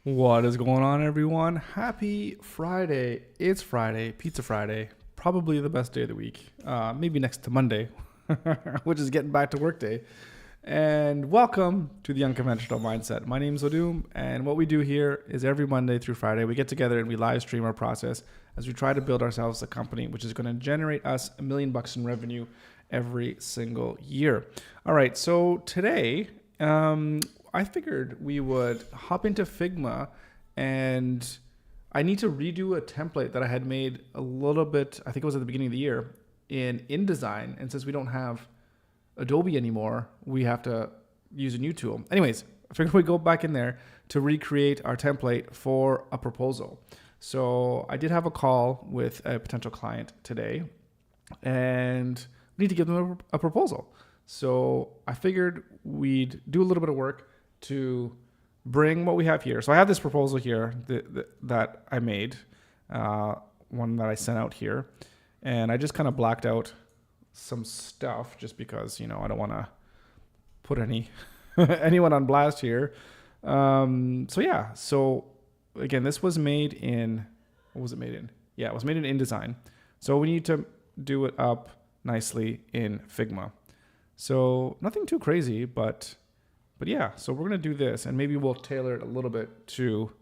What is going on, everyone? Happy Friday. It's Friday, Pizza Friday, probably the best day of the week, maybe next to Monday, which is getting back to work day. And welcome to the Unconventional Mindset. My name is Odum, and what we do here is every Monday through Friday, we get together and we live stream our process as we try to build ourselves a company which is going to generate us $1 million in revenue every single year. All right, so today, I figured we would hop into Figma, and I need to redo a template that I had made a little bit, I think it was at the beginning of the year, in InDesign. And since we don't have Adobe anymore, we have to use a new tool. Anyways, I figured we go back in there to recreate our template for a proposal. So I did have a call with a potential client today, and we need to give them a proposal. So I figured we'd do a little bit of work to bring what we have here. So I have this proposal here that I made, one that I sent out here, and I just kind of blacked out some stuff just because, I don't want to put anyone on blast here. So again, this was made in, what was it made in? Yeah, it was made in InDesign. So we need to do it up nicely in Figma. So nothing too crazy, but yeah, so we're going to do this, and maybe we'll tailor it a little bit to,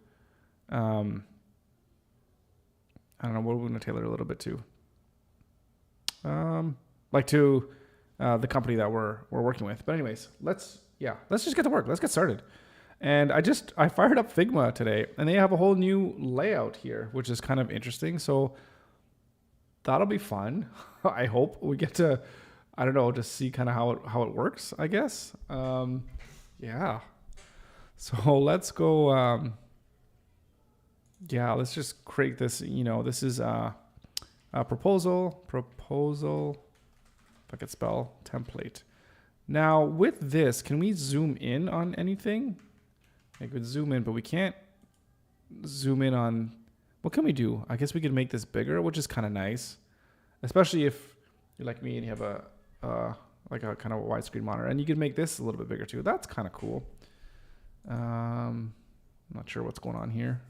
I don't know, what we're going to tailor it a little bit to. Like to the company that we're working with. But anyways, let's just get to work. Let's get started. And I fired up Figma today, and they have a whole new layout here, which is kind of interesting. So that'll be fun. I hope we get to, I don't know, just see kind of how it works, I guess. Yeah. So let's go. Let's just create this. This is a proposal. If I could spell template. Now with this, can we zoom in on anything? I could zoom in, but we can't zoom in on. What can we do? I guess we could make this bigger, which is kind of nice, especially if you're like me and you have a like a kind of a widescreen monitor, and you can make this a little bit bigger too. That's kind of cool. I'm not sure what's going on here.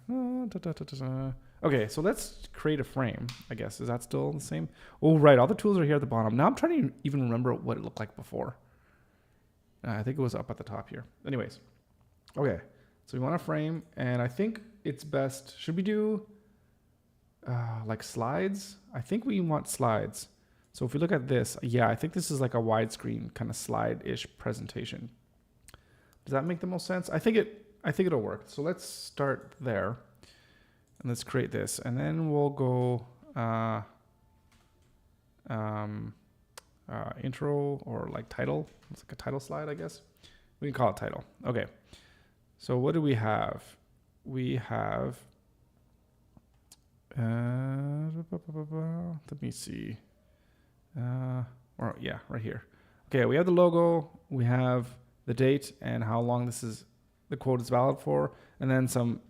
Okay, so let's create a frame, I guess. Is that still the same? Oh, right. All the tools are here at the bottom. Now I'm trying to even remember what it looked like before. I think it was up at the top here. Anyways, okay. So we want a frame, and I think it's best. Should we do like slides? I think we want slides. So if we look at this, yeah, I think this is like a widescreen kind of slide-ish presentation. Does that make the most sense? I think it'll work. So let's start there, and let's create this, and then we'll go intro or like title. It's like a title slide, I guess. We can call it title. Okay. So what do we have? We have. Let me see. Right here. Okay, we have the logo, we have the date and how long the quote is valid for, and then some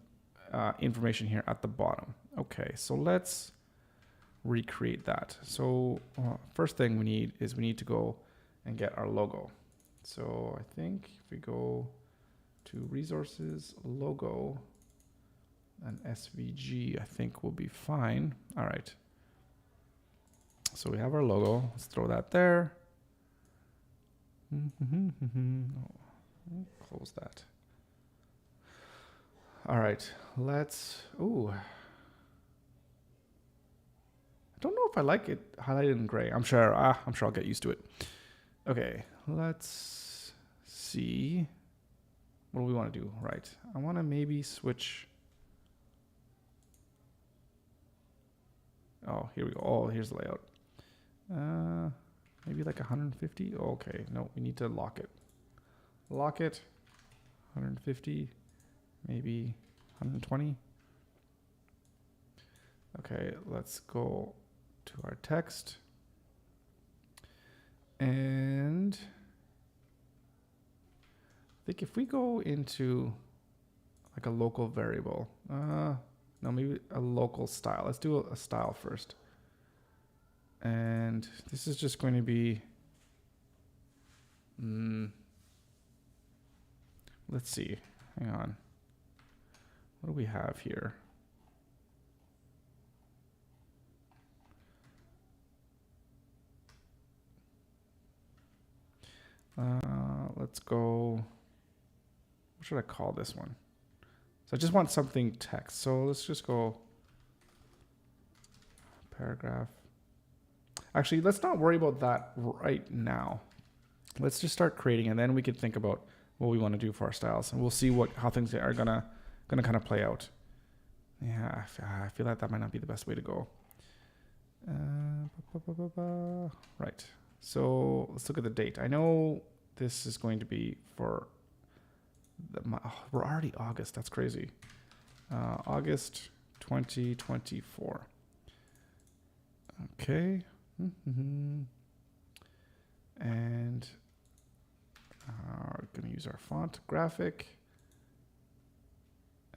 information here at the bottom. Okay, so let's recreate that. So first thing we need to go and get our logo. So I think if we go to resources, logo, and SVG, I think will be fine. All right. So we have our logo. Let's throw that there. Close that. All right. Ooh. I don't know if I like it highlighted in gray. I'm sure I'll get used to it. Okay. Let's see. What do we want to do? Right. I want to maybe switch. Oh, here we go. Oh, here's the layout. Maybe like 150. Okay, no, we need to lock it. Lock it. 150, maybe 120. Okay, let's go to our text. And I think if we go into like a local variable, no, maybe a local style. Let's do a style first. And this is just going to be, let's see, hang on. What do we have here? Let's go. What should I call this one? So I just want something text. So let's just go paragraph. Actually, let's not worry about that right now. Let's just start creating, and then we can think about what we want to do for our styles, and we'll see how things are gonna kind of play out. Yeah, I feel like that might not be the best way to go. Right. So let's look at the date. I know this is going to be for we're already August. That's crazy. August 2024. Okay. And we're going to use our font graphic.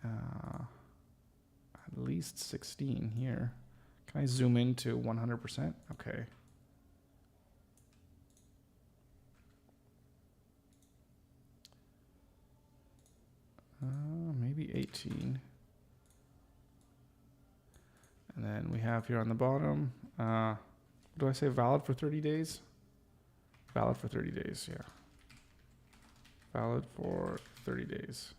At least 16 here. Can I zoom in to 100%? Okay. Maybe 18. And then we have here on the bottom, what do I say, valid for 30 days? Valid for 30 days, yeah. Valid for 30 days.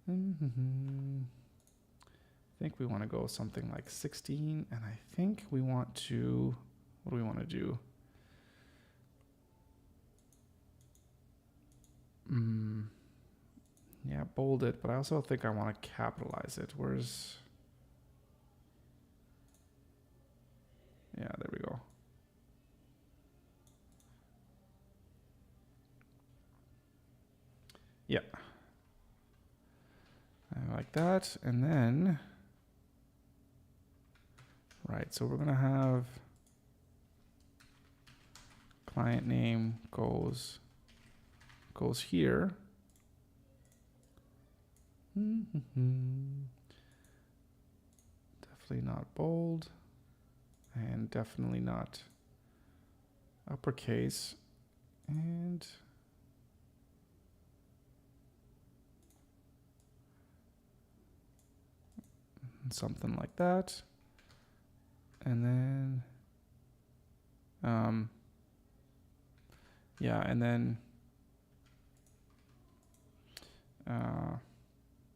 I think we want to go something like 16, and I think we want to, what do we want to do? Yeah, bold it, but I also think I want to capitalize it. Where's... Yeah, there we go. Yeah. I like that. And then, right, so we're going to have client name goes here. Definitely not bold, and definitely not uppercase, and something like that. And then yeah, and then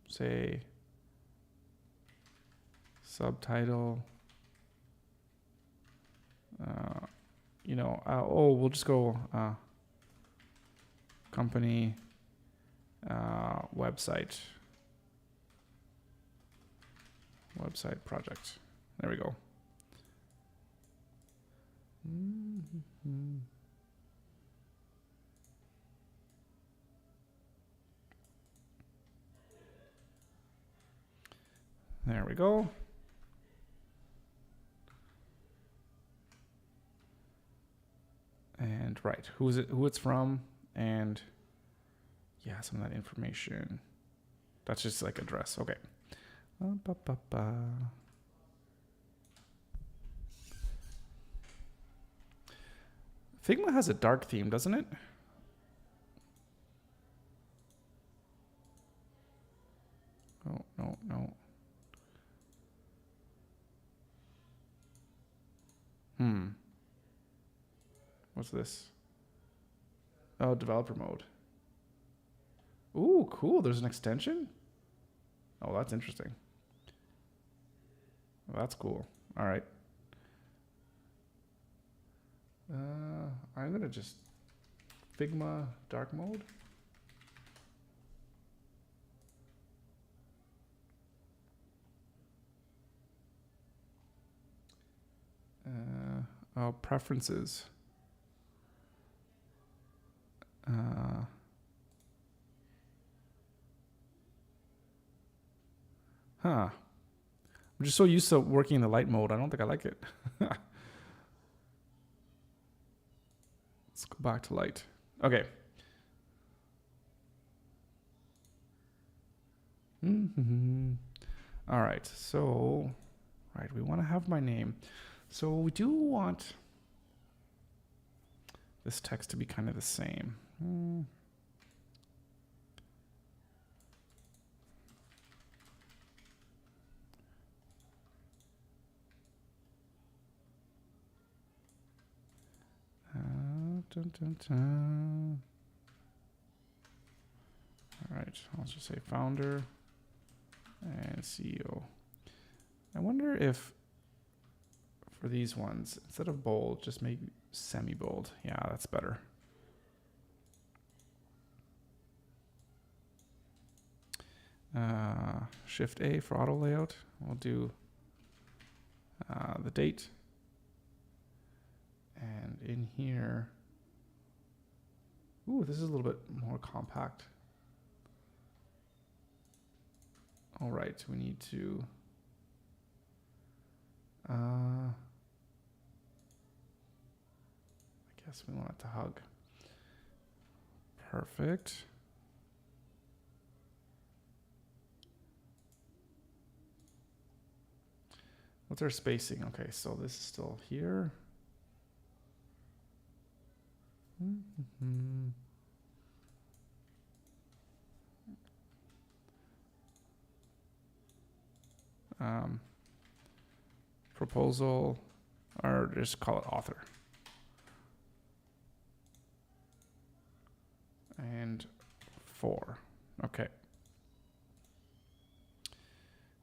say subtitle, you know, we'll just go company website project. There we go. There we go. And right, who it's from, and yeah, some of that information. That's just like address. Okay. Figma has a dark theme, doesn't it? Oh, no. What's this? Oh, developer mode. Ooh, cool. There's an extension? Oh, that's interesting. Well, that's cool. All right. I'm going to just Figma dark mode. Preferences. I'm just so used to working in the light mode. I don't think I like it. Let's go back to light. Okay. All right. So, right, we want to have my name. So we do want this text to be kind of the same. Dun, dun, dun. All right, I'll just say founder and CEO. I wonder if for these ones, instead of bold, just make semi-bold. Yeah, that's better. Shift A for auto layout. We'll do the date. And in here, ooh, this is a little bit more compact. All right, we need to, I guess we want it to hug. Perfect. What's our spacing? Okay, so this is still here. Proposal, or just call it author. And 4. Okay.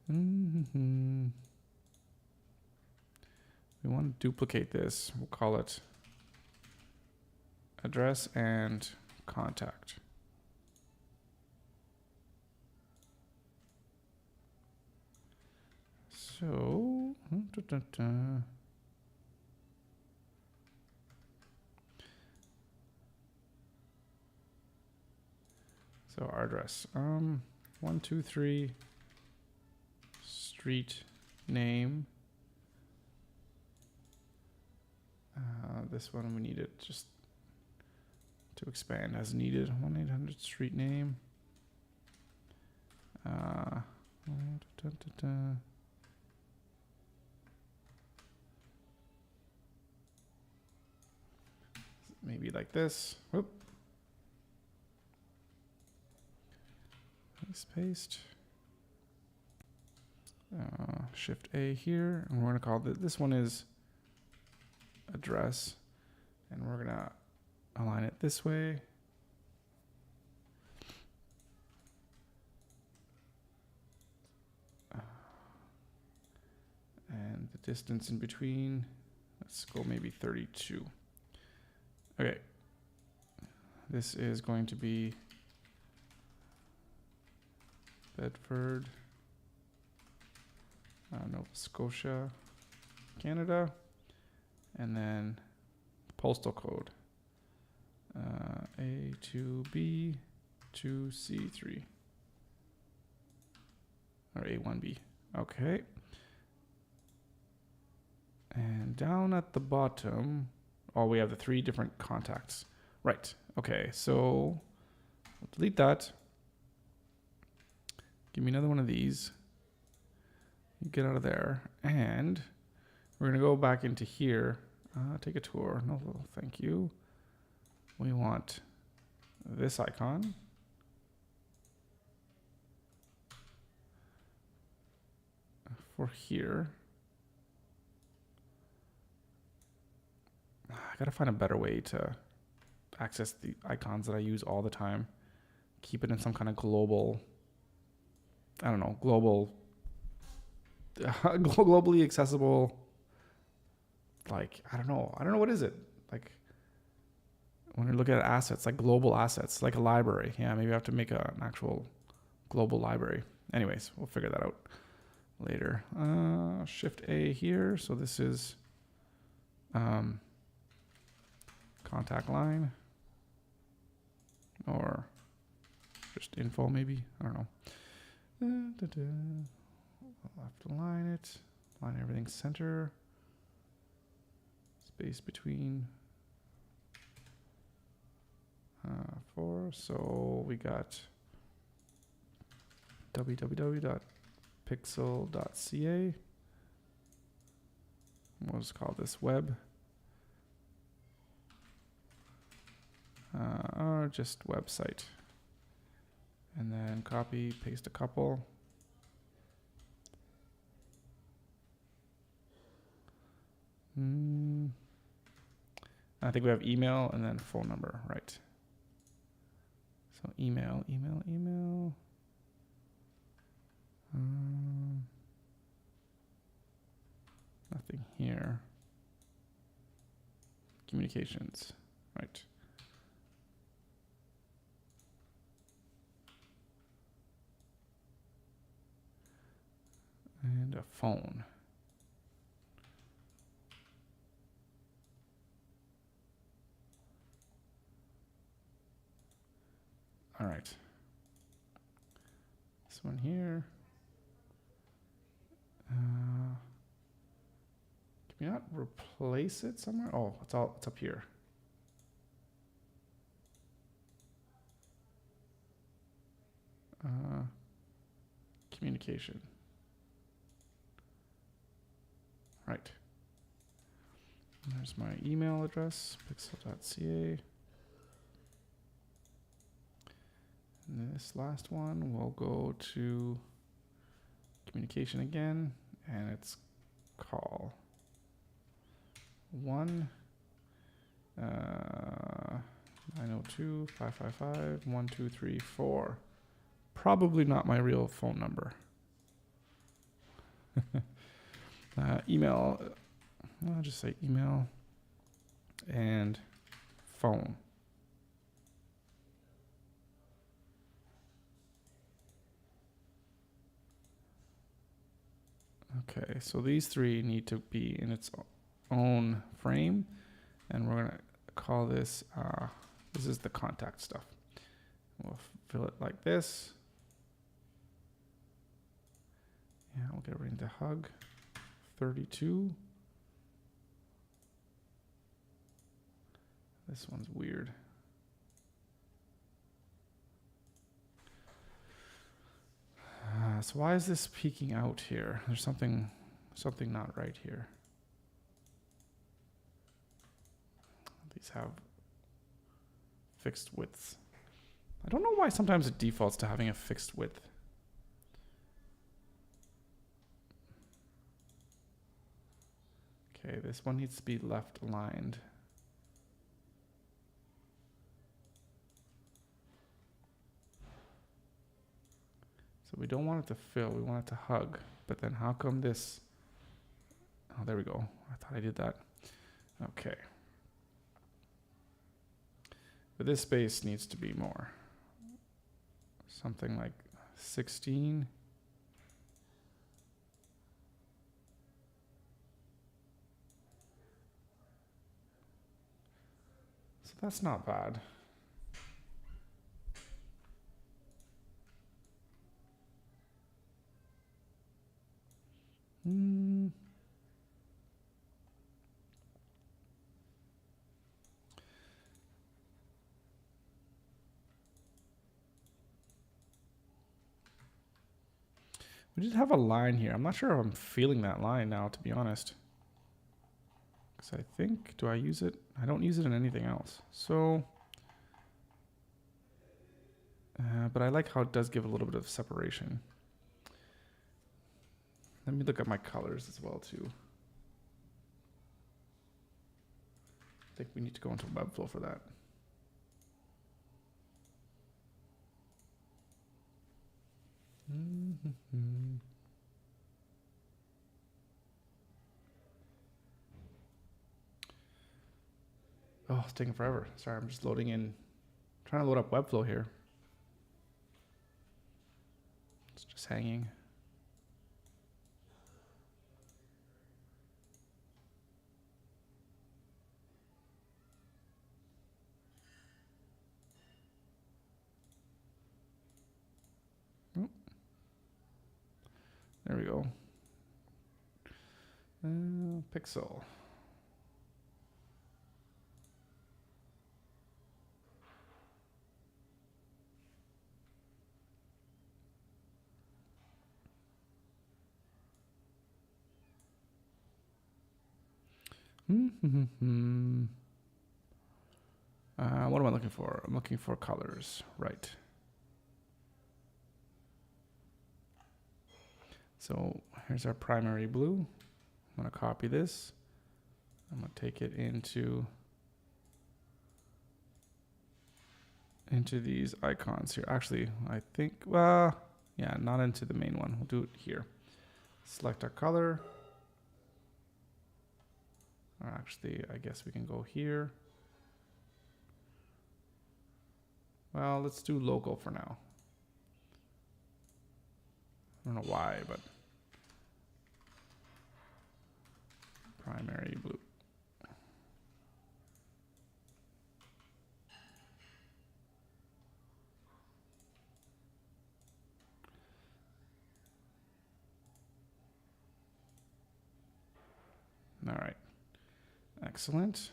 We want to duplicate this. We'll call it address and contact. So, so our address, 123 street name. This one we need it just to expand as needed. 1-800 street name. Maybe like this. Whoop. Paste. Shift A here, and we're gonna call this one is address, and we're gonna align it this way. And the distance in between, let's go maybe 32. Okay. This is going to be Bedford, Nova Scotia, Canada, and then postal code A2B 2C3 or A1B. Okay. And down at the bottom, oh, we have the 3 different contacts. Right. Okay. So I'll delete that. Give me another one of these. Get out of there. And we're going to go back into here. Take a tour. No, thank you. We want this icon. For here. I got to find a better way to access the icons that I use all the time. Keep it in some kind of global, I don't know, globally accessible, like, I don't know, what is it? Like, when you're looking at assets, like global assets, like a library. Yeah, maybe I have to make an actual global library. Anyways, we'll figure that out later. Shift A here. So this is contact line, or just info maybe. I don't know. I'll have to align it. Line everything center. Space between 4. So we got www.pixel.ca. We'll just call this web. or just website. And then copy, paste a couple. I think we have email and then phone number, right? So email. Nothing here. Communications, right? And a phone. All right. This one here. Can we not replace it somewhere? Oh, it's up here. Communication. Right. And there's my email address, pixel.ca. And this last one will go to communication again, and it's call 902-555-1234. Probably not my real phone number. Email, I'll just say email and phone. Okay, so these three need to be in its own frame, and we're gonna call this, this is the contact stuff. We'll fill it like this. Yeah, we'll get rid of the hug. 32. This one's weird. So why is this peeking out here? There's something not right here. These have fixed widths. I don't know why sometimes it defaults to having a fixed width. Okay, this one needs to be left aligned. So we don't want it to fill, we want it to hug. But then how come this? Oh, there we go. I thought I did that. Okay. But this space needs to be more. Something like 16. So that's not bad. We did have a line here. I'm not sure if I'm feeling that line now, to be honest. Because I think, do I use it? I don't use it in anything else. So, but I like how it does give a little bit of separation. Let me look at my colors as well, too. I think we need to go into WEBFLOW for that. Oh, it's taking forever. Sorry, I'm just loading in. Trying to load up WEBFLOW here. It's just hanging. There we go. Pixel. What am I looking for? I'm looking for colors, right? So here's our primary blue. I'm gonna copy this. I'm gonna take it into these icons here. Actually, I think, well, yeah, not into the main one. We'll do it here. Select our color. Or actually, I guess we can go here. Well, let's do logo for now. I don't know why, but primary blue. All right, excellent.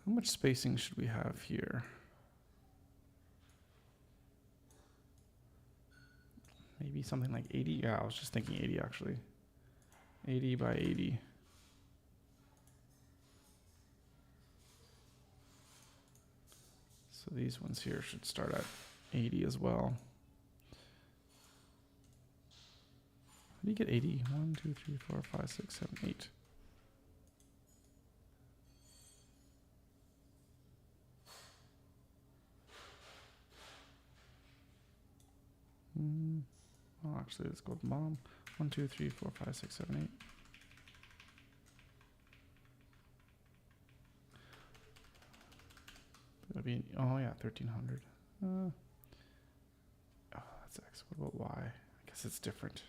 How much spacing should we have here? Maybe something like 80. Yeah, I was just thinking 80 actually. 80 by 80. So these ones here should start at 80 as well. How do you get 80? 1, 2, 3, 4, 5, 6, 7, 8. Well, actually, let's go with mom. 1, 2, 3, 4, 5, 6, 7, 8. That'd be, oh yeah, 1300. Oh, that's X. What about Y? I guess it's different.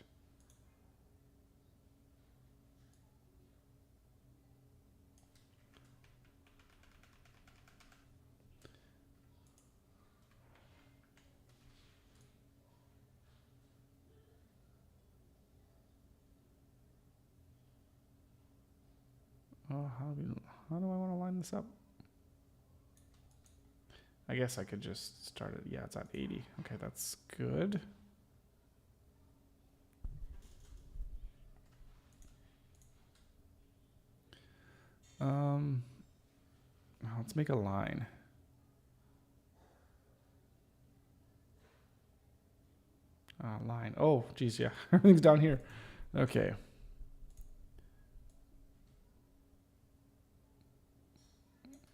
Oh, how do I want to line this up? I guess I could just start it. Yeah, it's at 80. Okay, that's good. Let's make a line. Line. Oh, geez, yeah. Everything's down here. Okay.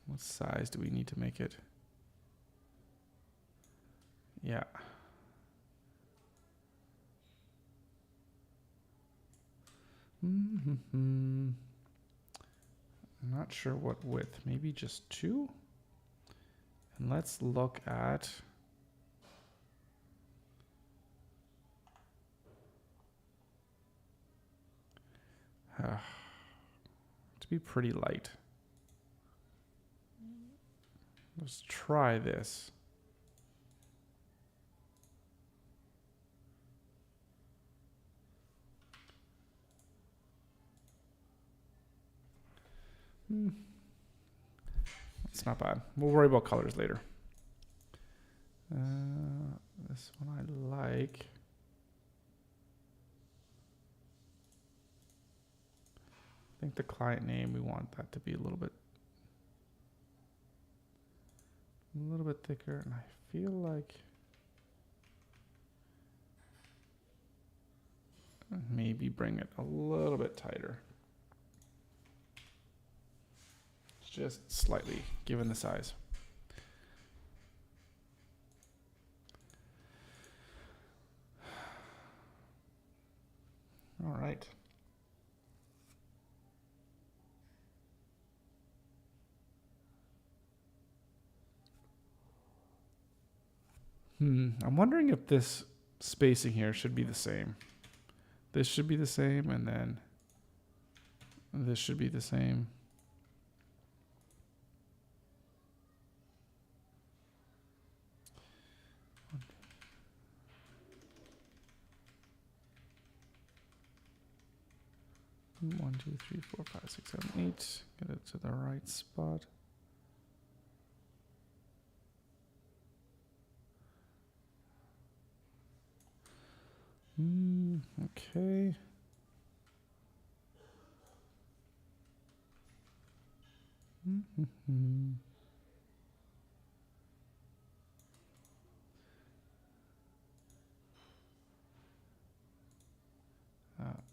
What size do we need to make it? Yeah. I'm not sure what width. Maybe just 2? And let's look at... to be pretty light. Let's try this. It's not bad. We'll worry about colors later. This one I like. I think the client name, we want that to be a little bit thicker, and I feel like maybe bring it a little bit tighter. Just slightly, given the size. All right. I'm wondering if this spacing here should be the same. This should be the same, and then this should be the same. One, 2, 3, 4, 5, 6, 7, 8. Get it to the right spot. Okay.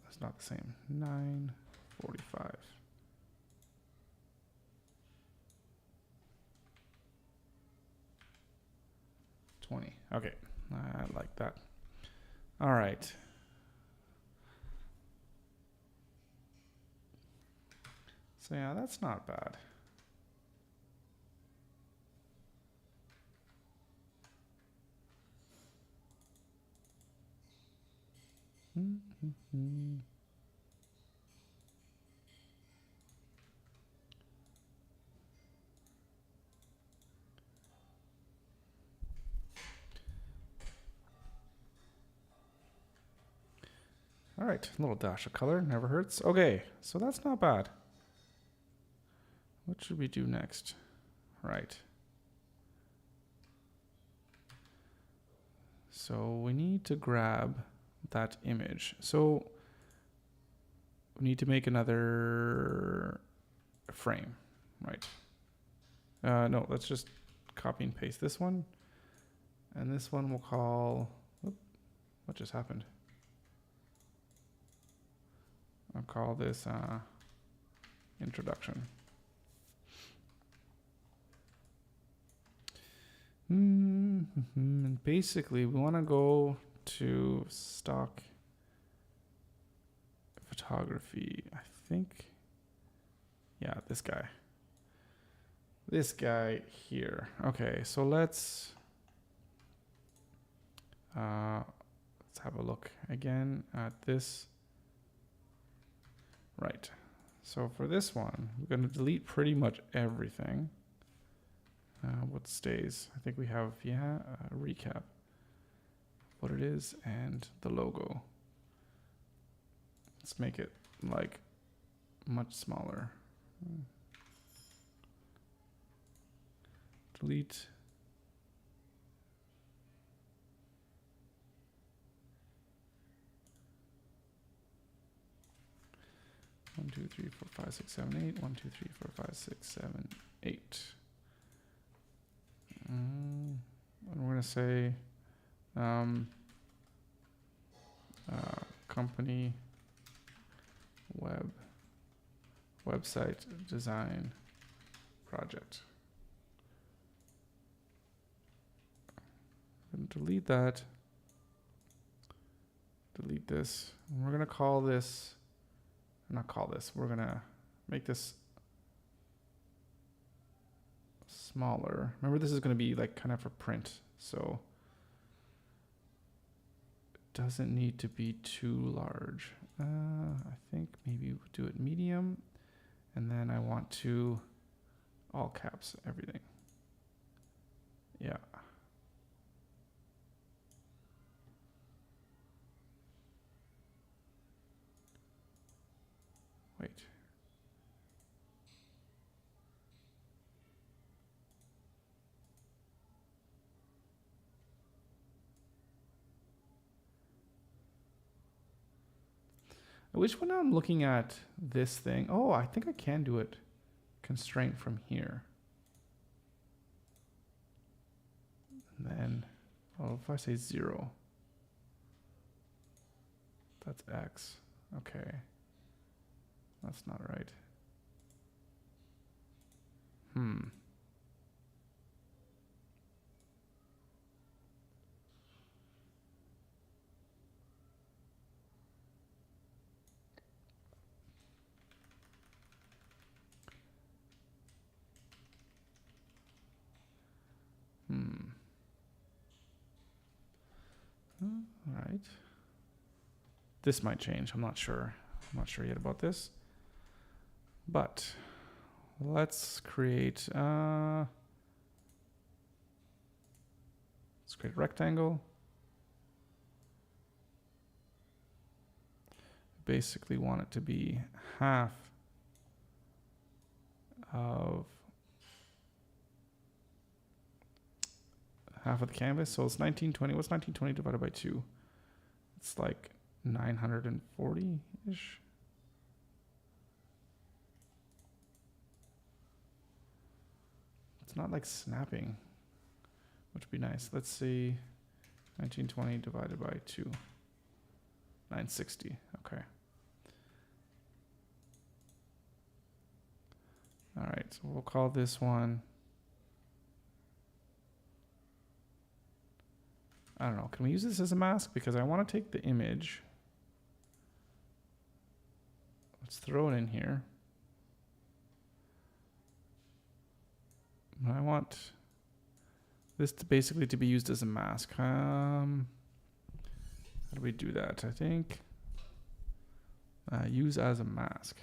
That's not the same. 9:45. 20. Okay, I like that. All right. So yeah, that's not bad. All right, a little dash of color, never hurts. Okay, so that's not bad. What should we do next? Right. So we need to grab that image. So we need to make another frame, right? No, let's just copy and paste this one. And this one we'll call, what just happened? I'll call this introduction. And basically, we want to go to stock photography. I think, yeah, this guy. This guy here. Okay, so let's have a look again at this. Right. So for this one, we're going to delete pretty much everything. What stays? I think we have, a recap. What it is and the logo. Let's make it like much smaller. Delete. One, two, three, four, five, six, seven, eight. 1, 2, 3, 4, 5, 6, 7, 8. And we're going to say company website design project. I'm going to delete that. Delete this. And we're going to call this, not call this, we're going to make this smaller. Remember, this is going to be like kind of for print, so it doesn't need to be too large. I think maybe we'll do it medium, and then I want to all caps everything. Yeah. Wait. I wish when I'm looking at this thing, oh, I think I can do it constraint from here. And then, oh, if I say 0, that's X. Okay. That's not right. All right. This might change. I'm not sure. I'm not sure yet about this. But let's create a rectangle. Basically want it to be half of the canvas. So it's 1920. What's 1920 divided by 2? It's like 940-ish. It's not like snapping, which would be nice. Let's see, 1920 divided by 2. 960, okay. All right, so we'll call this one, I don't know, can we use this as a mask? Because I want to take the image. Let's throw it in here. I want this to basically to be used as a mask. How do we do that? I think use as a mask.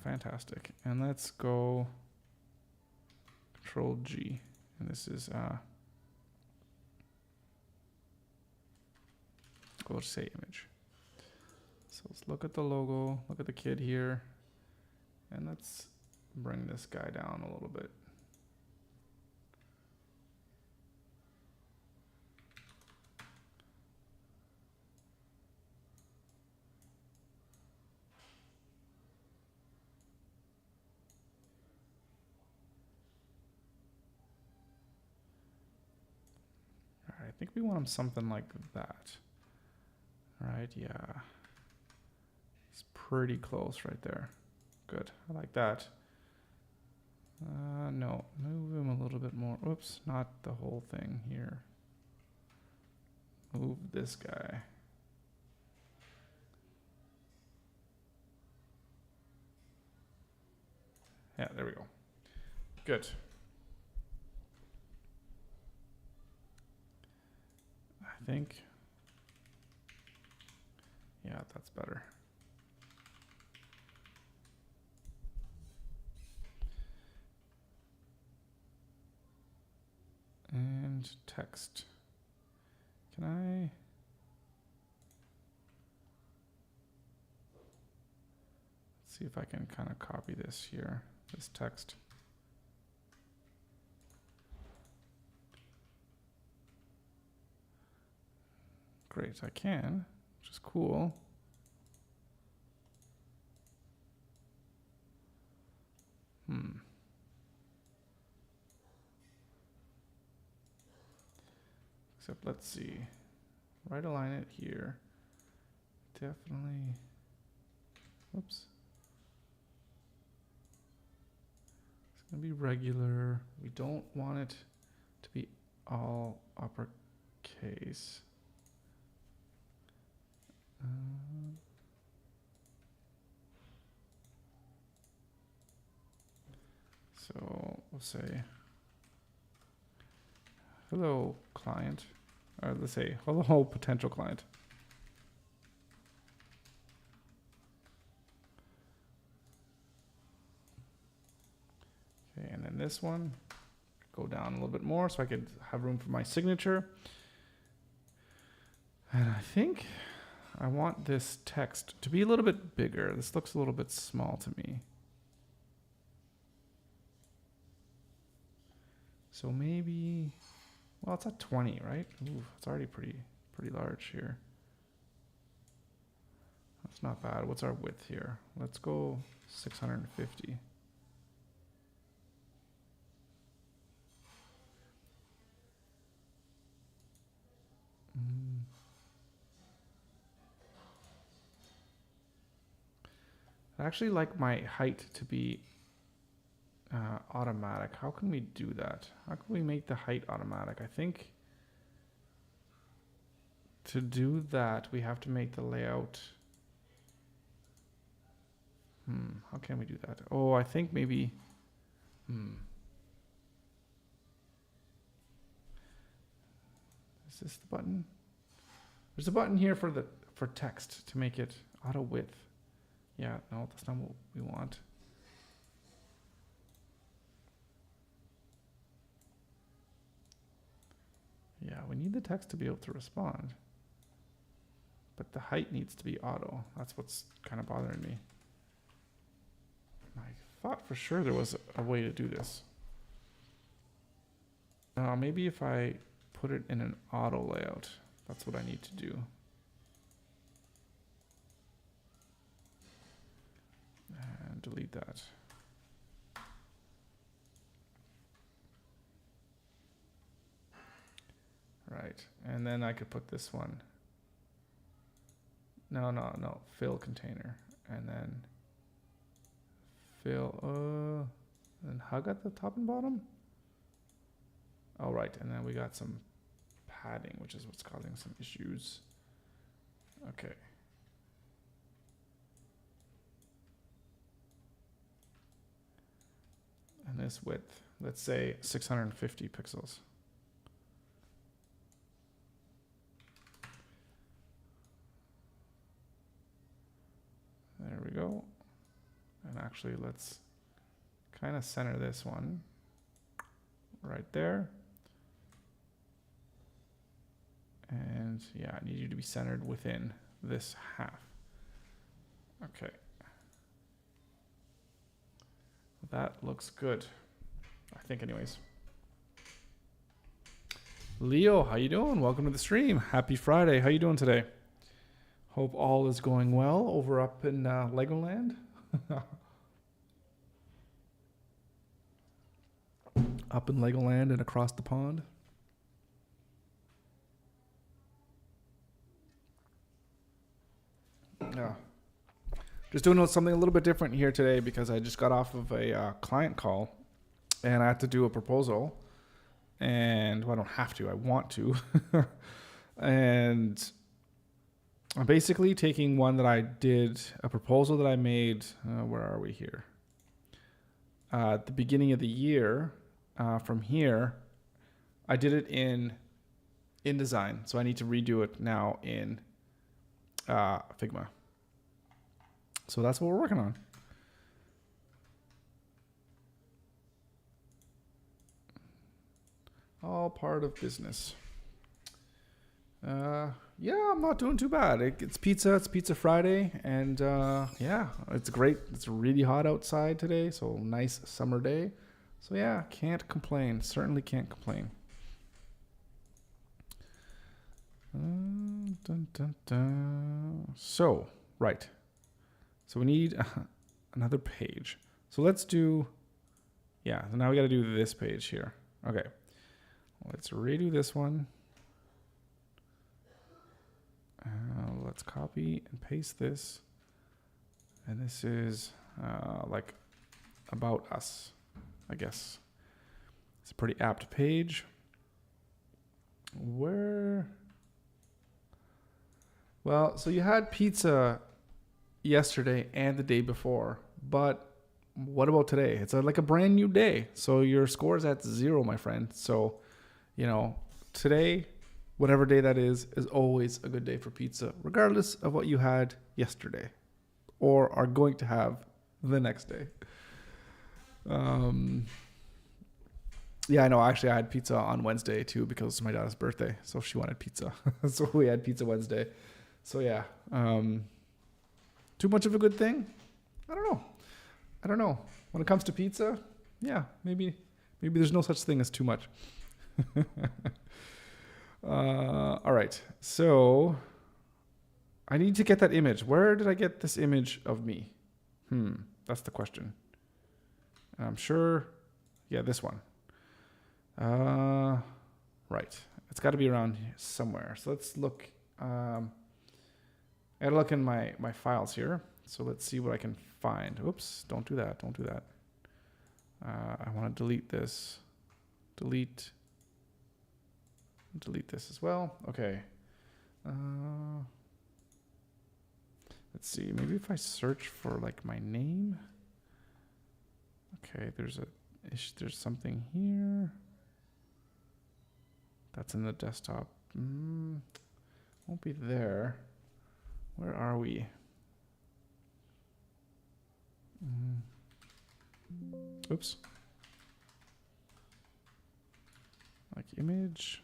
Fantastic. And let's go Control G. And this is go to say image. So let's look at the logo, look at the kid here, and let's bring this guy down a little bit. All right, I think we want him something like that. All right, yeah. It's pretty close right there. Good, I like that. No, move him a little bit more. Oops, not the whole thing here. Move this guy. Yeah, there we go. Good. I think, yeah, that's better. And text. Can I? Let's see if I can kind of copy this here, this text. Great, I can, which is cool. Except let's see, right align it here. Definitely, whoops. It's gonna be regular. We don't want it to be all uppercase. So we'll say, hello client, or let's say, hello potential client. Okay, and then this one, go down a little bit more so I could have room for my signature. And I think I want this text to be a little bit bigger. This looks a little bit small to me. So maybe, well, it's at 20, right? Ooh, it's already pretty large here. That's not bad. What's our width here? Let's go 650. I actually like my height to be automatic. How can we do that? How can we make the height automatic? I think to do that, we have to make the layout. How can we do that? Oh, I think maybe, is this the button? There's a button here for text to make it auto width. Yeah, no, that's not what we want. Yeah, we need the text to be able to respond. But the height needs to be auto. That's what's kind of bothering me. I thought for sure there was a way to do this. Maybe if I put it in an auto layout, That's what I need to do. And delete that. Right, and then I could put this one. No, fill container, and then fill, and hug at the top and bottom. All right, and then we got some padding, which is what's causing some issues. Okay. And this width, let's say 650 pixels. There we go. And actually, let's kind of center this one right there. And yeah, I need you to be centered within this half. Okay. That looks good, I think anyways. Leo, how you doing? Welcome to the stream. Happy Friday. How you doing today? Hope all is going well over up in Legoland. Up in Legoland and across the pond. Yeah. Just doing something a little bit different here today because I just got off of a client call and I had to do a proposal. And well, I don't have to, I want to. And I'm basically taking one that I did, a proposal that I made, where are we here? At the beginning of the year, from here, I did it in InDesign. So I need to redo it now in Figma. So that's what we're working on. All part of business. Yeah, I'm not doing too bad. It's Pizza Friday, and yeah, it's great. It's really hot outside today, so nice summer day. So yeah, can't complain. Certainly can't complain. Dun, dun, dun. So, right. So we need another page. So let's do, yeah, so now we got to do this page here. Okay. Let's redo this one. Let's copy and paste this. And this is like about us, I guess. It's a pretty apt page. Where? Well, so you had pizza yesterday and the day before, but what about today? It's like a brand new day. So your score is at 0, my friend. So, you know, today, whatever day that is always a good day for pizza, regardless of what you had yesterday or are going to have the next day. Yeah, I know. Actually, I had pizza on Wednesday too because it's my daughter's birthday. So she wanted pizza. So we had pizza Wednesday. So yeah. Too much of a good thing? I don't know. When it comes to pizza, yeah, maybe there's no such thing as too much. All right. So I need to get that image. Where did I get this image of me? That's the question. I'm sure. Yeah, this one. Right. It's got to be around here somewhere. So let's look. I gotta look in my files here. So let's see what I can find. Oops, don't do that. Don't do that. I want to delete this. Delete this as well. Okay. Let's see. Maybe if I search for like my name. Okay, there's something here. That's in the desktop. Won't be there. Where are we? Oops. Like image.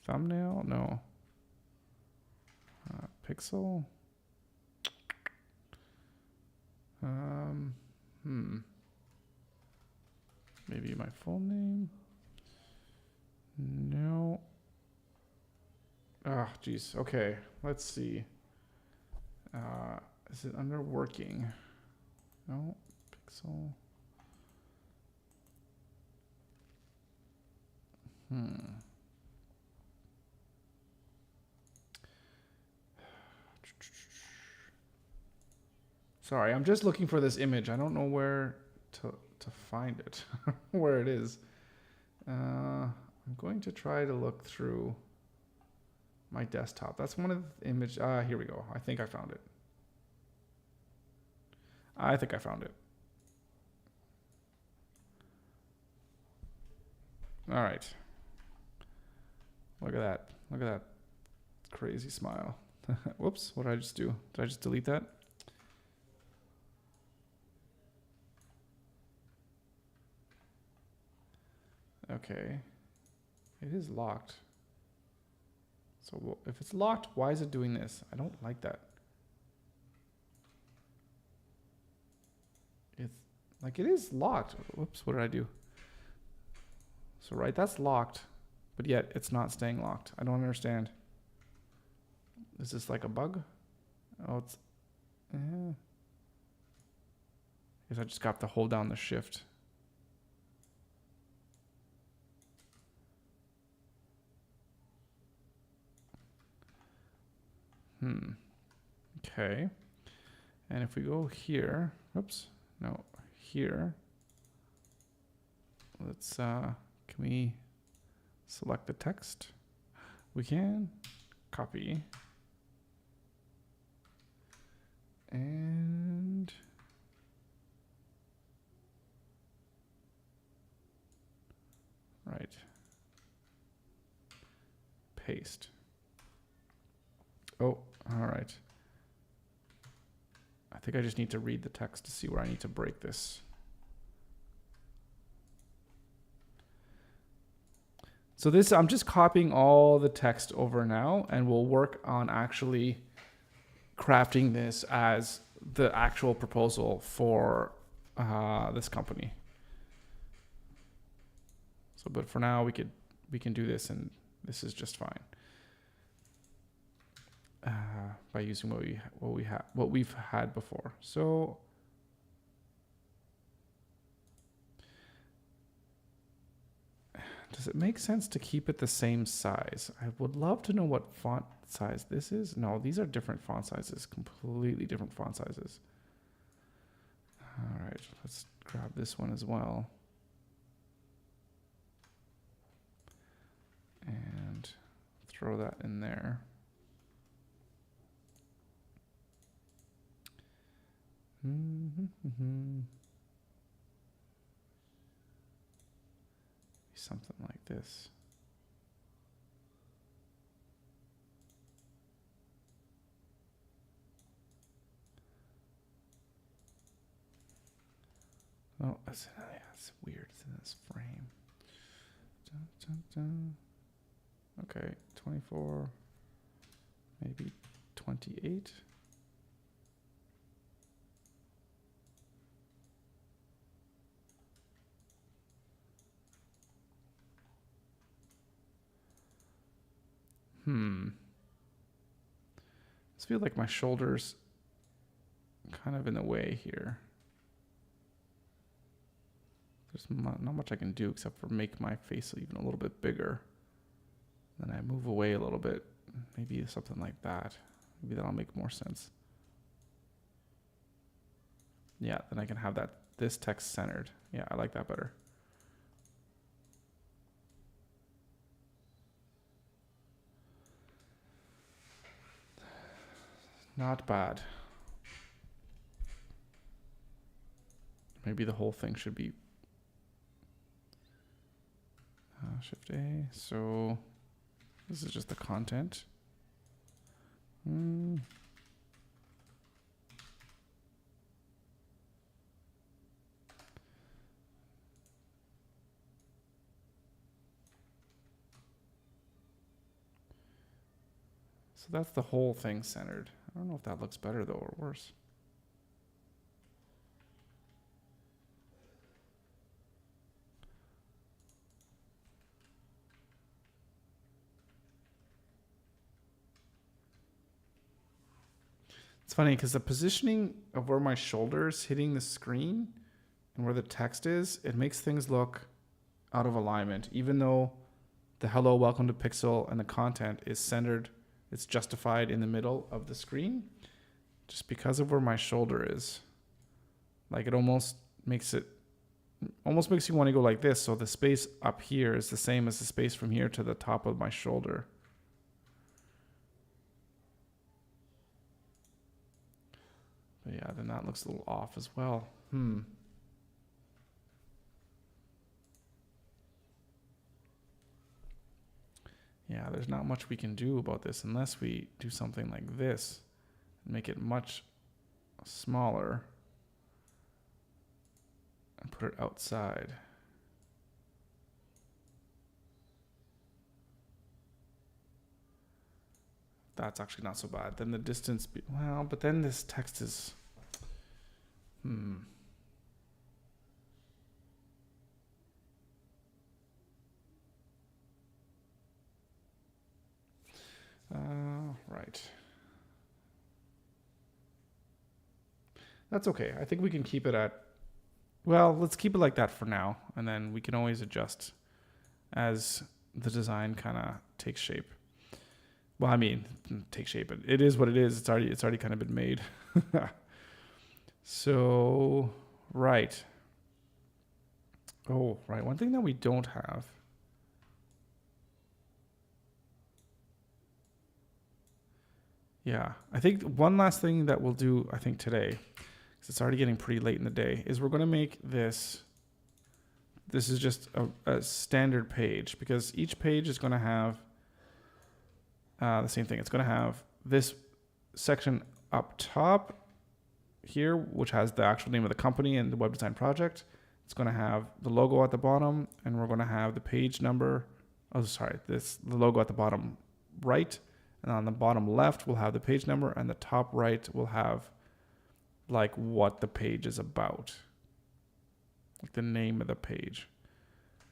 Thumbnail? No. Pixel. Maybe my full name. No. Ah, geez. Okay, let's see. Is it under working? No, pixel. Sorry, I'm just looking for this image. I don't know where to find it, where it is. I'm going to try to look through my desktop. That's one of the image. Here we go. I think I found it. I think I found it. All right. Look at that. Look at that crazy smile. Whoops, what did I just do? Did I just delete that? Okay. It is locked. So if it's locked, why is it doing this? I don't like that. It's like it is locked. Whoops, what did I do? So right, that's locked, but yet it's not staying locked. I don't understand. Is this like a bug? Oh, it's... I guess I just got to hold down the shift. Okay. And if we go here, oops, no, here, let's, can we select the text? We can copy. And right. Paste. Oh, all right. I think I just need to read the text to see where I need to break this. So this, I'm just copying all the text over now, and we'll work on actually crafting this as the actual proposal for this company. So, but for now, we can do this, and this is just fine. By using what we've had before. So does it make sense to keep it the same size? I would love to know what font size this is. No, these are different font sizes, completely different font sizes. All right, let's grab this one as well. And throw that in there. Something like this. Oh, that's weird. It's in this frame. Dun, dun, dun. Okay, 24, maybe 28. I just feel like my shoulder's kind of in the way here. There's not much I can do except for make my face even a little bit bigger. Then I move away a little bit. Maybe something like that. Maybe that'll make more sense. Yeah, then I can have this text centered. Yeah, I like that better. Not bad. Maybe the whole thing should be Shift A. So this is just the content. So that's the whole thing centered. I don't know if that looks better though or worse. It's funny because the positioning of where my shoulder is hitting the screen and where the text is, it makes things look out of alignment, even though the hello, welcome to Pixel and the content is centered, it's justified in the middle of the screen. Just because of where my shoulder is, like it almost makes you want to go like this. So the space up here is the same as the space from here to the top of my shoulder. But yeah, then that looks a little off as well. Yeah, there's not much we can do about this unless we do something like this and make it much smaller and put it outside. That's actually not so bad. Then the distance, well, but then this text is, right. That's okay. I think we can keep it at, well, let's keep it like that for now. And then we can always adjust as the design kind of takes shape. Well, I mean, take shape. It is what it is. It's already kind of been made. So, right. Oh, right. One thing that we don't have. Yeah, I think one last thing that we'll do, I think today, because it's already getting pretty late in the day, is we're going to make this. This is just a standard page, because each page is going to have the same thing. It's going to have this section up top here, which has the actual name of the company and the web design project. It's going to have the logo at the bottom, and we're going to have the page number. Oh, sorry, the logo at the bottom right, and on the bottom left we'll have the page number, and the top right will have like what the page is about, like the name of the page.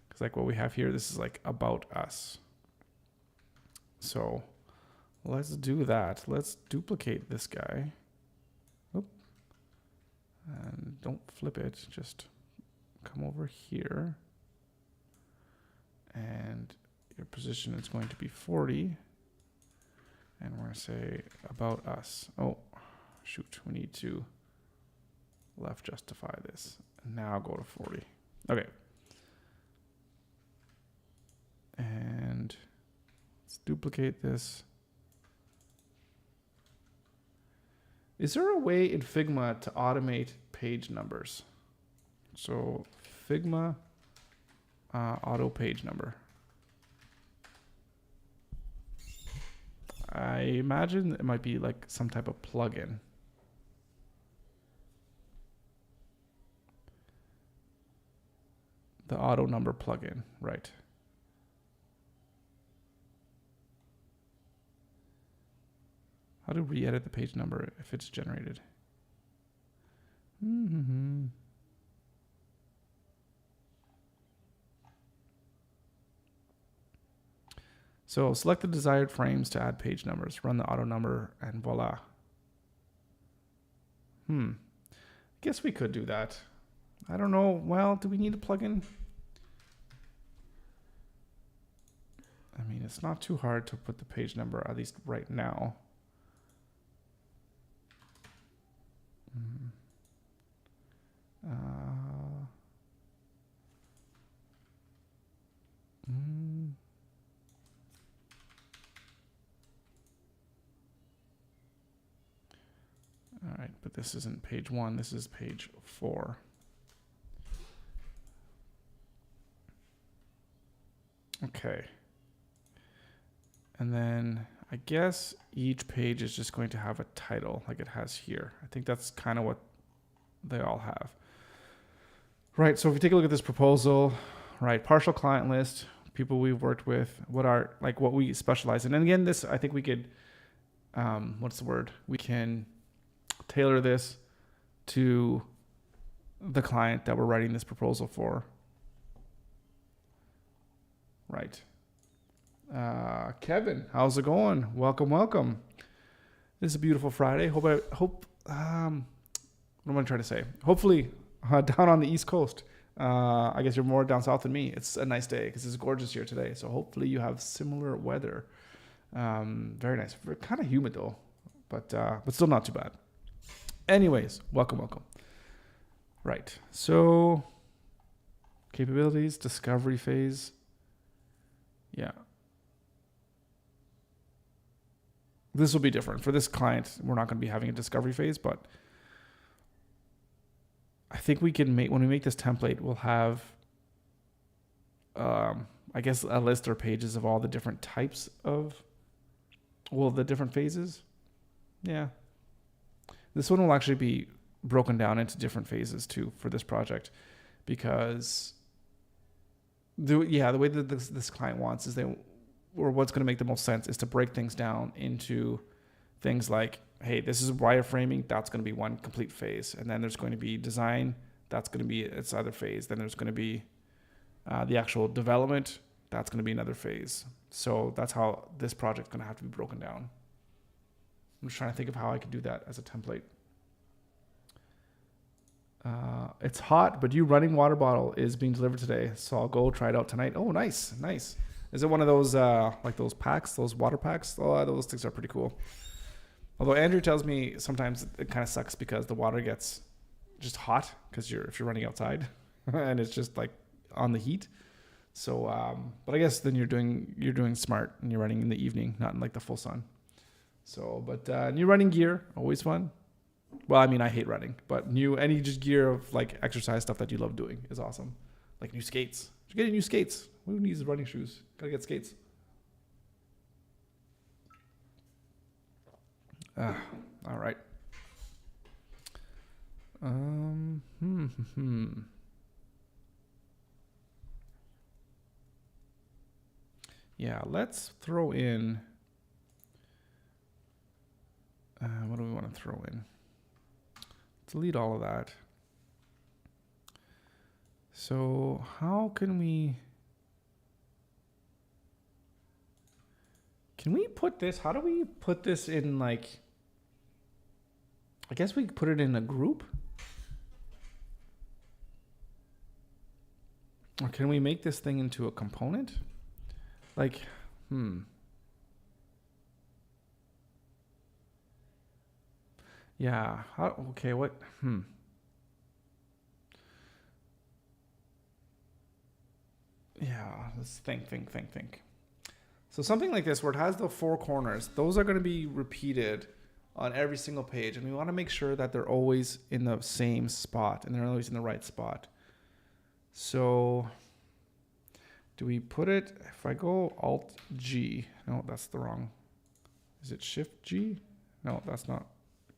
Because like what we have here, this is like about us. So let's do that. Let's duplicate this guy. Oop. And don't flip it. Just come over here. And your position is going to be 40. And we're going to say about us. Oh, shoot. We need to left justify this. And now go to 40. Okay. And let's duplicate this. Is there a way in Figma to automate page numbers? So Figma auto page number. I imagine it might be like some type of plugin. The auto number plugin, right. How to re-edit the page number if it's generated? So select the desired frames to add page numbers, run the auto number, and voila. Guess we could do that. I don't know. Well, do we need a plugin? I mean, it's not too hard to put the page number, at least right now. All right, but this isn't page 1, this is page 4. Okay. And then I guess each page is just going to have a title like it has here. I think that's kind of what they all have. Right, so if we take a look at this proposal, right, partial client list, people we've worked with, what we specialize in. And again, this, I think we could, what's the word? We can tailor this to the client that we're writing this proposal for. Right. Kevin, how's it going? Welcome. This is a beautiful Friday. What am I trying to say? Hopefully, down on the East Coast, I guess you're more down south than me. It's a nice day because it's gorgeous here today. So hopefully you have similar weather. Very nice. Kind of humid though, but still not too bad. Anyways, welcome. Right. So capabilities, discovery phase. Yeah. This will be different. For this client, we're not going to be having a discovery phase, but I think we can when we make this template, we'll have, I guess, a list or pages of all the different types of, the different phases. Yeah. This one will actually be broken down into different phases too for this project, because the way that this client wants is what's going to make the most sense is to break things down into things like, hey, this is wireframing, that's going to be one complete phase. And then there's going to be design, that's going to be its other phase. Then there's going to be the actual development, that's going to be another phase. So that's how this project's going to have to be broken down. I'm just trying to think of how I could do that as a template. It's hot, but your running water bottle is being delivered today. So I'll go try it out tonight. Oh, nice. Is it one of those, like those packs, those water packs? Oh, those things are pretty cool. Although Andrew tells me sometimes it kind of sucks because the water gets just hot because if you're running outside and it's just like on the heat. So, but I guess then you're doing smart and you're running in the evening, not in like the full sun. So, but new running gear, always fun. Well, I mean, I hate running, but any just gear of like exercise stuff that you love doing is awesome. Like new skates. You're getting new skates. Who needs running shoes? Gotta get skates. All right. Yeah, let's throw in. What do we want to throw in? Delete all of that. So how can we put this? How do we put this in, like, I guess we put it in a group? Or can we make this thing into a component? Like, Yeah. Okay, what? Yeah, let's think. So something like this where it has the four corners, those are going to be repeated on every single page. And we want to make sure that they're always in the same spot and they're always in the right spot. So do we put it, if I go Alt G, no, that's the wrong. Is it Shift G? No, that's not.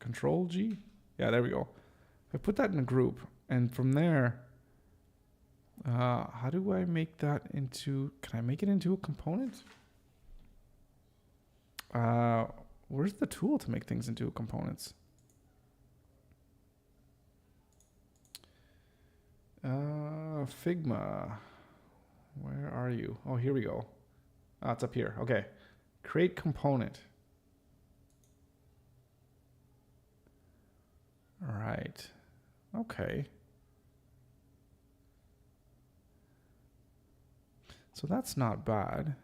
Control G? Yeah, there we go. If I put that in a group, and from there, how do I make that into, can I make it into a component? Where's the tool to make things into components? Figma. Where are you? Oh, here we go. It's up here. Okay. Create component. All right. Okay. So that's not bad.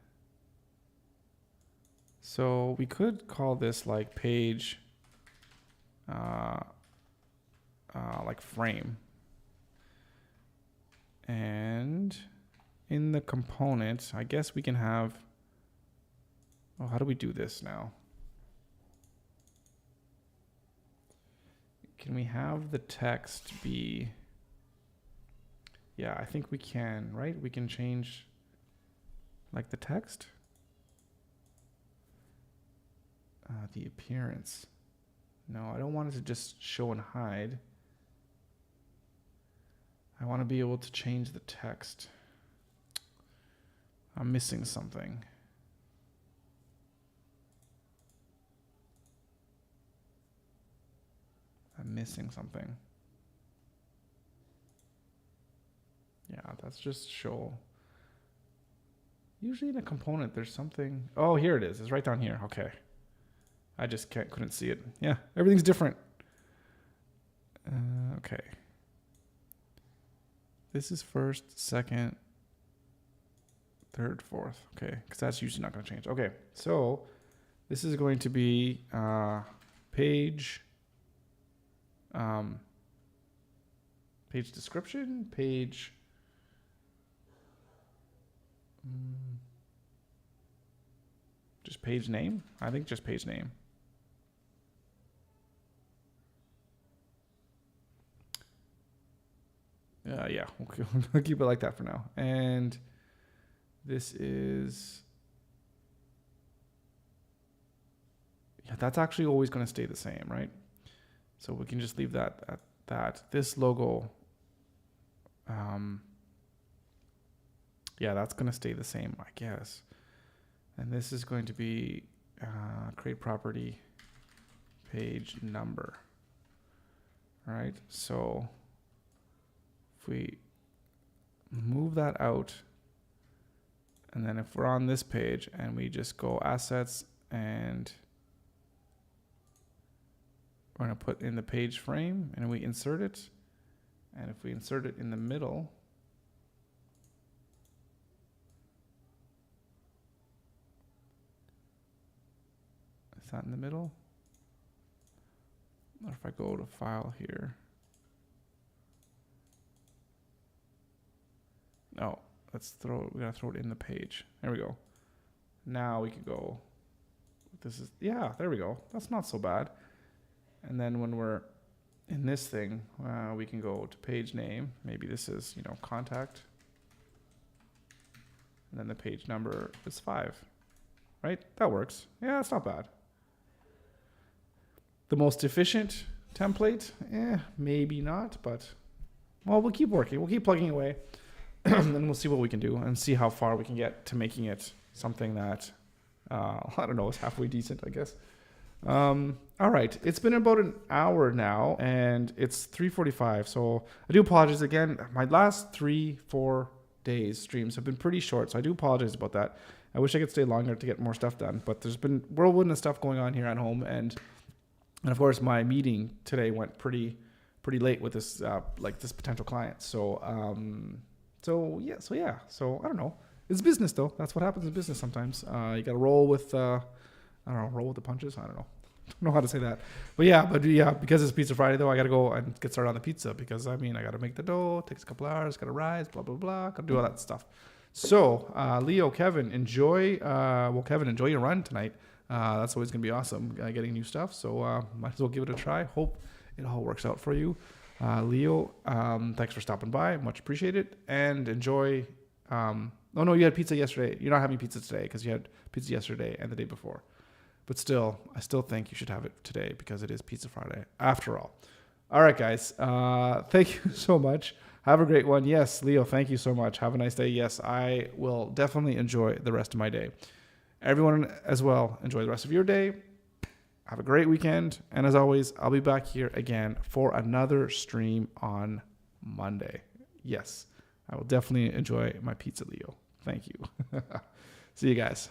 So we could call this like page, like frame. And in the component, I guess we can have, oh, how do we do this now? Can we have the text be, yeah, I think we can, right? We can change like the text. The appearance. No, I don't want it to just show and hide. I want to be able to change the text. I'm missing something. Yeah, that's just show. Usually in a component, there's something. Oh, here it is. It's right down here. Okay. I just couldn't see it. Yeah, everything's different. Okay. This is first, second, third, fourth. Okay, because that's usually not going to change. Okay, so this is going to be page page description, page just page name. I think just page name. Yeah, we'll keep it like that for now. And this is, yeah, that's actually always going to stay the same, right? So we can just leave that at that. This logo, yeah, that's going to stay the same, I guess. And this is going to be create property page number. All right, so if we move that out, and then if we're on this page and we just go assets and we're going to put in the page frame and we insert it. And if we insert it in the middle, is that in the middle? Or if I go to file here. No, we gotta throw it in the page. There we go. Now we can go, yeah, there we go. That's not so bad. And then when we're in this thing, we can go to page name. Maybe this is, contact. And then the page number is 5, right? That works. Yeah, that's not bad. The most efficient template? Maybe not, but, well, we'll keep working. We'll keep plugging away. And then we'll see what we can do and see how far we can get to making it something that, I don't know, is halfway decent, I guess. All right. It's been about an hour now and it's 3:45. So I do apologize again. My last 3-4 days streams have been pretty short. So I do apologize about that. I wish I could stay longer to get more stuff done, but there's been whirlwind of stuff going on here at home. And of course my meeting today went pretty late with this, this potential client. So I don't know. It's business though. That's what happens in business sometimes. You got to roll with, roll with the punches. I don't know how to say that. But yeah, because it's Pizza Friday though, I got to go and get started on the pizza because I got to make the dough. It takes a couple hours, got to rise, blah, blah, blah. Got to do all that stuff. So, Leo, Kevin, enjoy your run tonight. That's always going to be awesome, getting new stuff. So, might as well give it a try. Hope it all works out for you. Leo, thanks for stopping by. Much appreciated. And enjoy. You had pizza yesterday. You're not having pizza today because you had pizza yesterday and the day before. But still, I still think you should have it today because it is Pizza Friday after all. All right, guys. Thank you so much. Have a great one. Yes, Leo, thank you so much. Have a nice day. Yes, I will definitely enjoy the rest of my day. Everyone as well, enjoy the rest of your day. Have a great weekend. And as always, I'll be back here again for another stream on Monday. Yes, I will definitely enjoy my pizza, Leo. Thank you. See you guys.